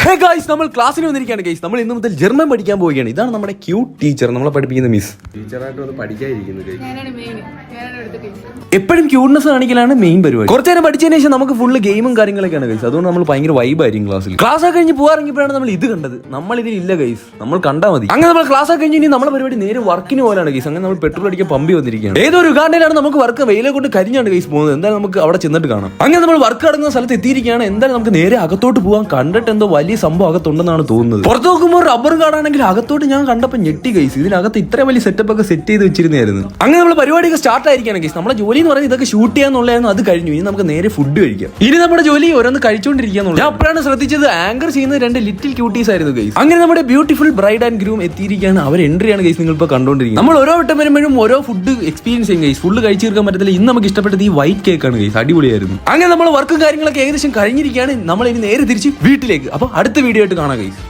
Hey guys, നമ്മൾ ക്ലാസ്സിന് വന്നിരിക്കുകയാണ് ഗൈസ്. നമ്മൾ ഇന്ന് മുതൽ ജർമ്മൻ പഠിക്കാൻ പോവുകയാണ്. ഇതാണ് നമ്മുടെ ക്യൂട്ട് ടീച്ചർ, നമ്മളെ പഠിപ്പിക്കുന്ന മിസ്. ടീച്ചറായിട്ട് വന്ന് പഠിക്കാതിരിക്കുന്നത് എപ്പോഴും ക്യൂട്ട്നെസ് കാണിക്കലാണ് മെയിൻ പരിപാടി. കുറച്ചു നേരം പഠിച്ചതിന് ശേഷം നമുക്ക് ഫുള്ള് ഗെയിമും കാര്യങ്ങളൊക്കെയാണ് ഗൈസ്. അതുകൊണ്ട് നമ്മൾ ഭയങ്കര വൈബായിരിക്കും ക്ലാസ്സിൽ. ക്ലാസ് ഒക്കെ കഴിഞ്ഞ് പോകാറെങ്കിപ്പോഴാണ് നമ്മൾ ഇത് കണ്ടത്. നമ്മൾ ഇതിൽ ഇല്ല ഗൈസ്, നമ്മൾ കണ്ടാൽ മതി. അങ്ങനെ നമ്മൾ ക്ലാസ് ഒക്കെ കഴിഞ്ഞ് നമ്മളെ പരിപാടി നേരെ വർക്കിന് പോലാണ് ഗൈസ്. അങ്ങനെ നമ്മൾ പെട്രോൾ അടിക്കാൻ പമ്പി വന്നിരിക്കുകയാണ്. ഏതൊരു ഉഗാണ്ടയിലാണ് നമുക്ക് വർക്ക് വെയിലെ കൊണ്ട് കരിഞ്ഞാണ് ഗൈസ് പോകുന്നത്. എന്തായാലും നമുക്ക് അവിടെ ചെന്നിട്ട് കാണാം. അങ്ങനെ നമ്മൾ വർക്ക് നടക്കുന്ന സ്ഥലത്ത് എത്തിയിരിക്കുകയാണ്. എന്തായാലും നമുക്ക് നേരെ അകത്തോട്ട് പോകാൻ. കണ്ടിട്ട് എന്തോ വലിയ സംഭവം അകത്തുണ്ടെന്നാണ് തോന്നുന്നത്. പുറത്ത് നോക്കുമ്പോൾ റബ്ബർ കാർഡാണെങ്കിൽ അകത്തോട്ട് ഞാൻ കണ്ടപ്പോൾ ഞെട്ടി ഗൈസ്. ഇതിനകത്ത് ഇത്ര വലിയ സെറ്റപ്പ് ഒക്കെ സെറ്റ് ചെയ്ത് വെച്ചിരുന്നായിരുന്നു. അങ്ങനെ നമ്മൾ പരിപാടിയൊക്കെ സ്റ്റാർട്ട് ആയിരിക്കുകയാണ് ഗൈസ്. നമ്മുടെ ജോലി എന്ന് പറയുന്നത് ഇതൊക്കെ ഷൂട്ട് ചെയ്യാന്നുള്ളതായിരുന്നു. അത് കഴിഞ്ഞു. ഇനി നമുക്ക് നേരെ ഫുഡ് കഴിക്കാം. ഇനി നമ്മുടെ ജോലി ഓരോന്ന് കഴിച്ചുകൊണ്ടിരിക്കാന്നുള്ളത്. ഞാൻ അപ്പോഴാണ് ശ്രദ്ധിച്ചത് ആങ്കർ ചെയ്യുന്നത് രണ്ട് ലിറ്റിൽ ക്യൂട്ടീസ് ആയിരുന്നു ഗൈസ്. അങ്ങനെ നമ്മുടെ ബ്യൂട്ടിഫുൾ ബ്രൈഡ് ആൻഡ് ഗ്രൂം എത്തിയിരിക്കുകയാണ്. അവർ എൻട്രിയാണ് ഗൈസ് നിങ്ങൾ ഇപ്പോൾ കണ്ടുകൊണ്ടിരിക്കുന്നത്. നമ്മൾ ഓരോ വട്ടം വരുമ്പോഴും ഓരോ ഫുഡ് എക്സ്പീരിയൻസ് ചെയ്യും ഗൈസ്. ഫുള്ള് കഴിച്ചു തീർക്കാൻ പറ്റത്തില്ല. ഇന്ന് നമുക്ക് ഇഷ്ടപ്പെട്ടത് ഈ വൈറ്റ് കേക്ക് ആണ് ഗൈസ്. അടിപൊളിയായിരുന്നു. അങ്ങനെ നമ്മൾ വർക്കും കാര്യങ്ങളൊക്കെ ഏകദേശം കഴിഞ്ഞിരിക്കുകയാണ്. നമ്മൾ ഇനി നേരെ തിരിച്ച് വീട്ടിലേക്ക്. അപ്പോൾ അടുത്ത വീഡിയോ ആയിട്ട് കാണാം ഗൈസ്.